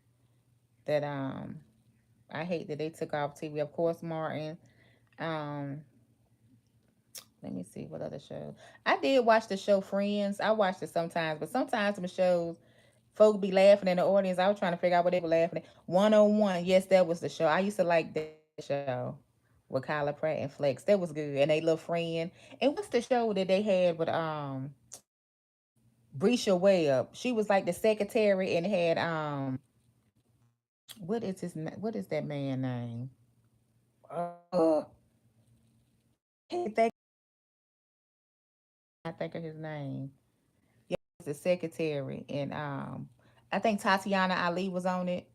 Speaker 1: that I hate that they took off TV. Of course, Martin. Um, Let me see what other show. I did watch the show Friends. I watched it sometimes, but sometimes the shows folk be laughing in the audience. I was trying to figure out what they were laughing at. 101, yes, that was the show. I used to like that show with Kyla Pratt and Flex. That was good. And they little friend. And what's the show that they had with Brisha Webb? She was like the secretary and had what is that man name? Can't think I think of his name. Yeah, he was the secretary and I think Tatiana Ali was on it.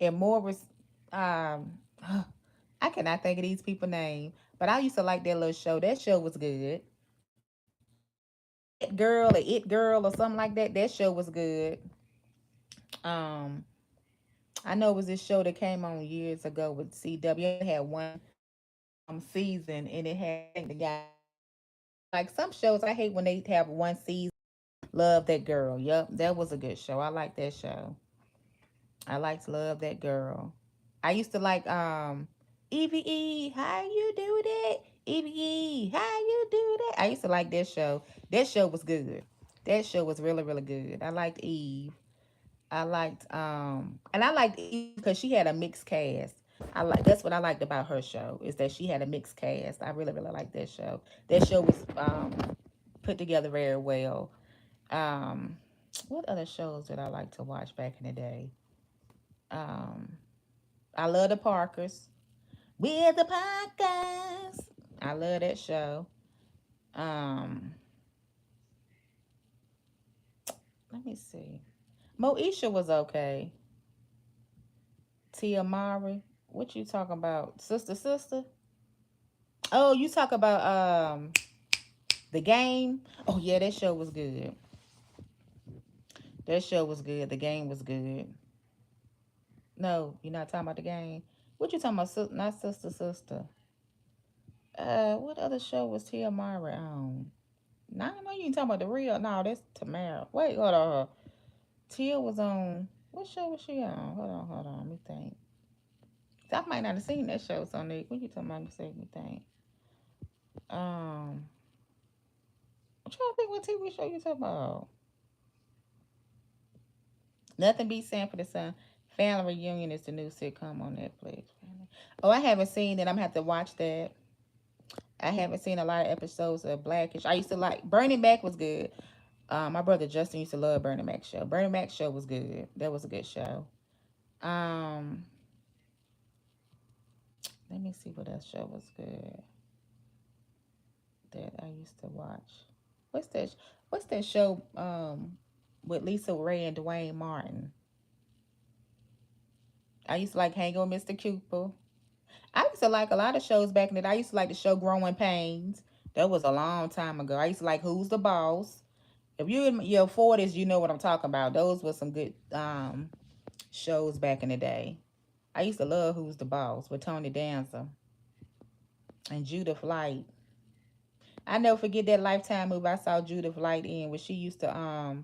Speaker 1: And Morris, um, I cannot think of these people name, but I used to like that little show. That show was good. It Girl or It Girl or something like that. That show was good. Um, I know it was this show that came on years ago with CW. It had one season, and it had, I think, the guy. Like some shows, I hate when they have one season. Love That Girl. Yep, that was a good show. I like that show. I like to Love That Girl. I used to like EVE, how you do that? EVE, how you do that? I used to like that show. That show was good. That show was really, really good. I liked Eve. I liked and I liked Eve because she had a mixed cast. I like That's what I liked about her show, is that she had a mixed cast. I really, really liked that show. That show was put together very well. Um what other shows did I like to watch back in the day? Um I love the Parkers. We're the Parkers. I love that show. Um Let me see. Moesha was okay. Tia Mari. What you talking about? Sister Sister? Oh, you talk about the game? Oh yeah, that show was good. That show was good. The game was good. No, you're not talking about the game. What you talking about? Not Sister Sister. What other show was Tia Mara on? No, I know you ain't talking about the real. No, that's Tamara. Wait, hold on. Tia was on. What show was she on? Hold on. Let me think. I might not have seen that show, so Nick. What you talking about? Let me think. Um, I'm trying to think what TV show you talking about. Nothing Beats Sanford and Son. Family Reunion is the new sitcom on Netflix. Oh, I haven't seen it. I'm gonna have to watch that. I haven't seen a lot of episodes of Blackish. I used to like Burning Back was good. My brother Justin used to love Burning Mac show. Burning Mac show was good. That was a good show. Um, Let me see what else show was good that I used to watch. What's that? What's that show? With Lisa Ray and Dwayne Martin. I used to like Hang on Mr. Cooper. I used to like a lot of shows back in the day. I used to like the show Growing Pains. That was a long time ago. I used to like Who's the Boss. If you're in your 40s, you know what I'm talking about. Those were some good shows back in the day. I used to love Who's the Boss with Tony Danza and Judith Light. I never forget that Lifetime movie I saw Judith Light in, where she used to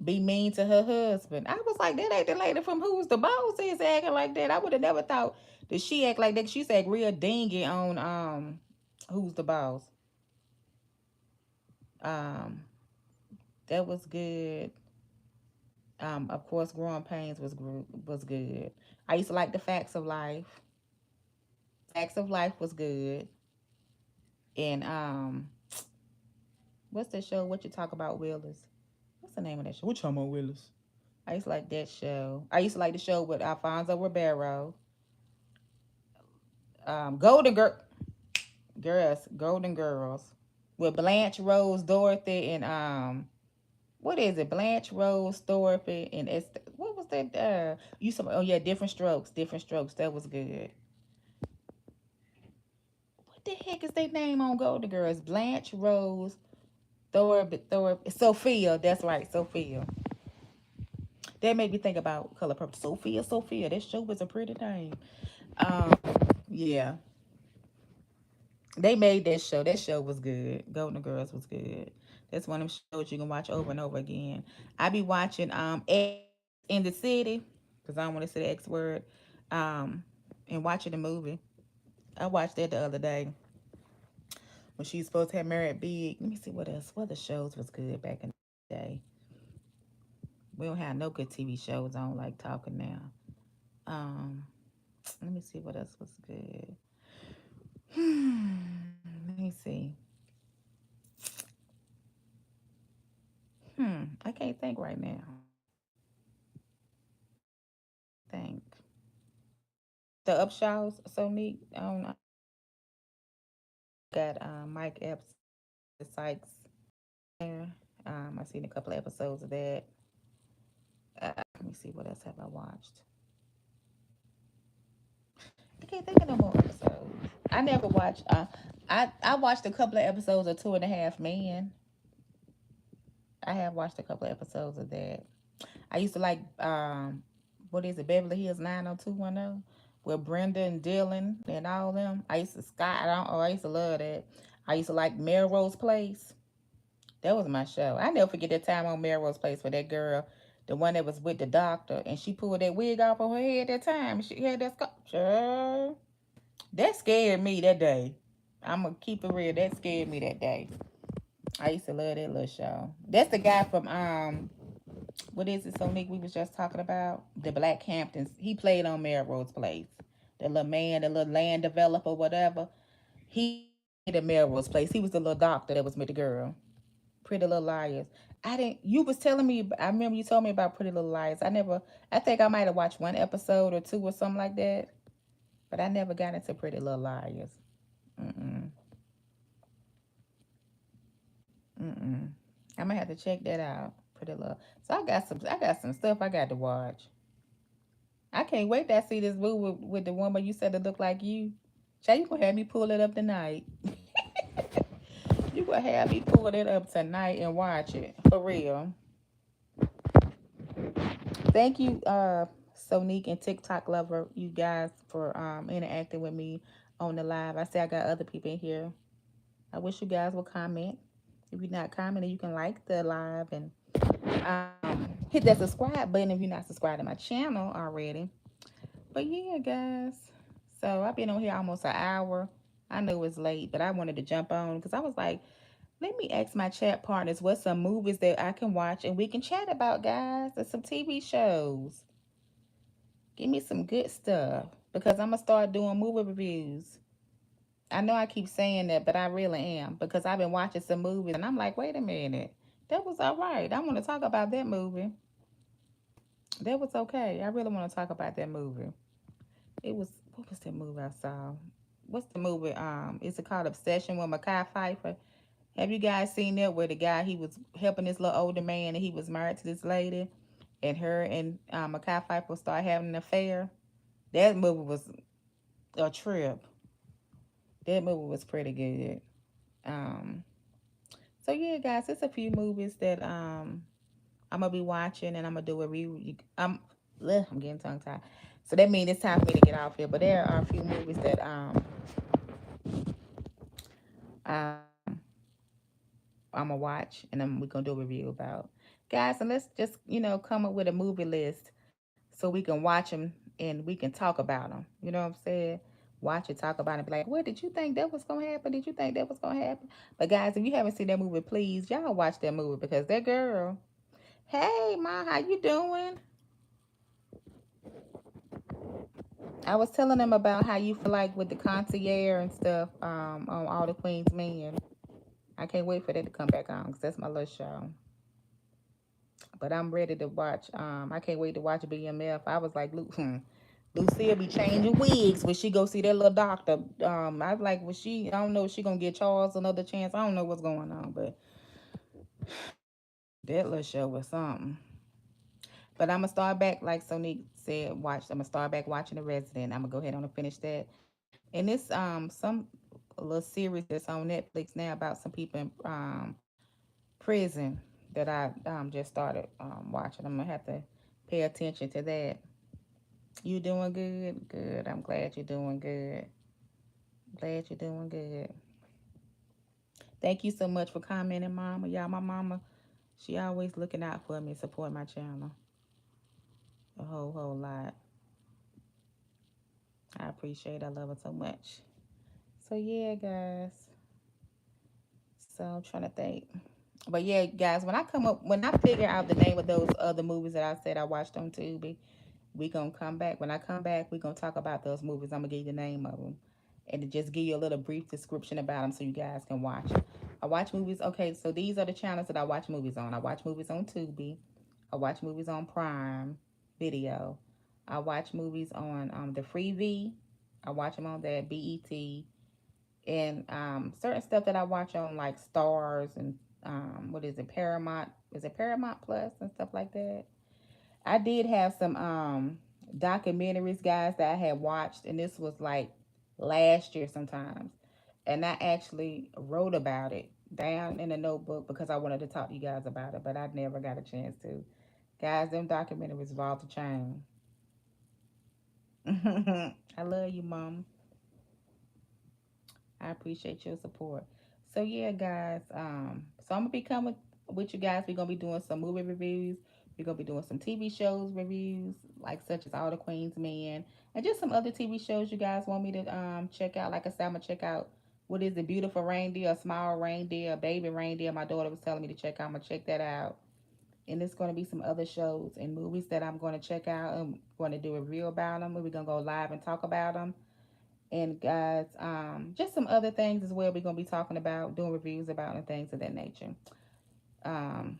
Speaker 1: be mean to her husband. I was like, that ain't the lady from Who's the Boss is acting like that. I would have never thought that she act like that. She said real dingy on Who's the Boss. Um that was good. Of course, Growing Pains was good. I used to like The Facts of Life. Facts of Life was good. And what's that show? What you talk about, Willis? What's the name of that show? What you talking about, Willis? I used to like that show. I used to like the show with Alfonso Ribeiro. Golden Golden Girls, with Blanche Rose Dorothy and what is it? Blanche Rose Dorothy and what was that? You some Oh yeah, Different Strokes. That was good. What the heck is their name on Golden Girls? Blanche Rose Dorothy Sophia. That's right, Sophia. That made me think about Color Purple. Sophia. That show was a pretty name. Um, yeah, they made that show. That show was good. Golden Girls was good. That's one of them shows you can watch over and over again. I be watching X in the City, because I don't want to say the X word. Um, and watching the movie. I watched that the other day when she's supposed to have married big. Let me see what else. What other shows was good back in the day. We don't have no good TV shows on like talking now. Um, Let me see what else was good. Let me see. I can't think right now. Think the Upshaws so neat. I don't know. Got Mike Epps, Sykes there. I seen a couple of episodes of that. Let me see what else have I watched. I can't think of no more episodes. I never watched. I watched a couple of episodes of Two and a Half Men. I have watched a couple of episodes of that. I used to like what is it, Beverly Hills 90210, with Brenda and Dylan and all them. I used to Scott. I used to love that. I used to like Melrose Place. That was my show. I never forget that time on Melrose Place for that girl, the one that was with the doctor, and she pulled that wig off of her head that time. She had that sculpture. That scared me that day. I'm gonna keep it real. That scared me that day. I used to love that little show. That's the guy from what is it, Sonique? We was just talking about the Black Hamptons. He played on Melrose Place. The little man, the little land developer, whatever. He played at Melrose Place. He was the little doctor that was with the girl. Pretty Little Liars. I didn't. You was telling me. I remember you told me about Pretty Little Liars. I never. I think I might have watched one episode or two or something like that. But I never got into Pretty Little Liars. Mm-mm. Mm-mm. I might have to check that out. Pretty Little. So I got some. I got some stuff I got to watch. I can't wait to see this movie with the woman you said that look like you. Jay, you gonna have me pull it up tonight. You gonna have me pull it up tonight and watch it for real. Thank you, Sonique and TikTok lover, you guys for interacting with me on the live. I see I got other people in here. I wish you guys would comment. If you're not commenting, you can like the live and hit that subscribe button if you're not subscribed to my channel already. But yeah, guys. So I've been on here almost an hour. I know it's late, but I wanted to jump on because I was like, let me ask my chat partners what some movies that I can watch and we can chat about, guys, and some TV shows. Give me some good stuff because I'm gonna start doing movie reviews. I know I keep saying that, but I really am because I've been watching some movies and I'm like, wait a minute, that was all right. I want to talk about that movie. That was okay. I really want to talk about that movie. It was what was that movie I saw? What's the movie? Is it called Obsession with Mekhi Phifer? Have you guys seen that where the guy he was helping this little older man and he was married to this lady and her and Mekhi Phifer started having an affair? That movie was a trip. That movie was pretty good. Um, so yeah, guys, it's a few movies that I'm gonna be watching and I'm gonna do a review. I'm getting tongue tied. So that means it's time for me to get off here. But there are a few movies that um I'm gonna watch and then we're gonna do a review about. Guys, and let's just come up with a movie list so we can watch them and we can talk about them. You know what I'm saying? Watch it, talk about it, be like, "What did you think that was gonna happen? Did you think that was gonna happen?" But guys, if you haven't seen that movie, please y'all watch that movie because that girl. Hey, ma, how you doing? I was telling them about how you feel like with the concierge and stuff on All the Queen's Men. I can't wait for that to come back on because that's my little show. But I'm ready to watch. I can't wait to watch BMF. I was like, Lucille be changing wigs when she go see that little doctor. I was like, was she? I don't know if she gonna get Charles another chance. I don't know what's going on, but that little show was something. But I'm gonna start back, like Sonique said. I'm gonna start back watching The Resident. I'm gonna go ahead on and finish that. And it's some a little series that's on Netflix now about some people in prison that I just started watching. I'm gonna have to pay attention to that. You doing good? Good. I'm glad you're doing good. Glad you're doing good. Thank you so much for commenting, Mama. Y'all, my mama, she always looking out for me, support my channel a whole lot. I appreciate. I love her so much. So yeah, guys. So I'm trying to think. But yeah, guys, when I figure out the name of those other movies that I said I watched on Tubi, we gonna come back. When I come back, we gonna talk about those movies. I'm gonna give you the name of them, and to just give you a little brief description about them so you guys can watch. I watch movies. Okay, so these are the channels that I watch movies on. I watch movies on Tubi. I watch movies on Prime Video. I watch movies on the Free V. I watch them on that BET and certain stuff that I watch on like Stars and what is it, Paramount? Is it Paramount Plus and stuff like that? I did have some documentaries, guys, that I had watched, and this was like last year sometimes. And I actually wrote about it down in a notebook because I wanted to talk to you guys about it, but I never got a chance to. Guys, them documentaries was off the chain. I love you, Mom. I appreciate your support. So yeah, guys. So I'm gonna be coming with you guys. We're gonna be doing some movie reviews. We're gonna be doing some TV shows reviews, like such as All the Queen's Men, and just some other TV shows you guys want me to check out. Like I said, I'm gonna check out what is the Beautiful Reindeer, a Small Reindeer, a Baby Reindeer. My daughter was telling me to check out. I'm gonna check that out. And there's going to be some other shows and movies that I'm going to check out. I'm going to do a review about them. We're going to go live and talk about them. And guys, just some other things as well we're going to be talking about, doing reviews about, and things of that nature. Um,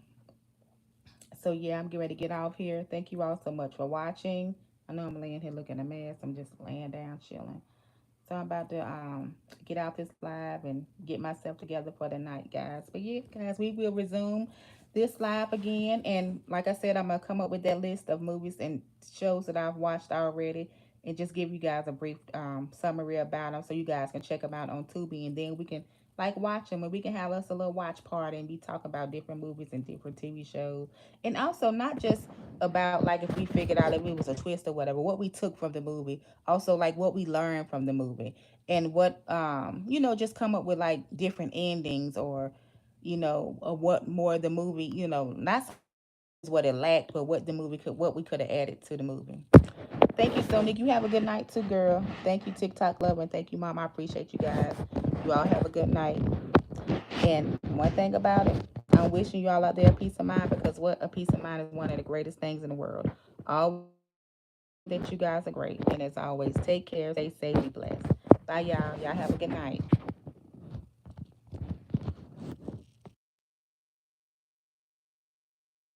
Speaker 1: so yeah, I'm getting ready to get off here. Thank you all so much for watching. I know I'm laying here looking a mess. I'm just laying down chilling. So I'm about to get out this live and get myself together for the night, guys. But yeah, guys, we will resume this live again. And like I said, I'm gonna come up with that list of movies and shows that I've watched already, and just give you guys a brief summary about them, so you guys can check them out on Tubi, and then we can like watch them, and we can have us a little watch party and be talking about different movies and different TV shows, and also not just about like if we figured out if it was a twist or whatever, what we took from the movie, also like what we learned from the movie, and what just come up with like different endings, or or what more the movie, not so much what it lacked, but what the movie could, what we could have added to the movie. Thank you, Sonic. You have a good night too, girl. Thank you, TikTok love, and thank you, Mom. I appreciate you guys. You all have a good night. And one thing about it, I'm wishing you all out there a peace of mind, because what a peace of mind is one of the greatest things in the world. Always know that you guys are great. And as always, take care, stay safe, be blessed. Bye, y'all. Y'all have a good night.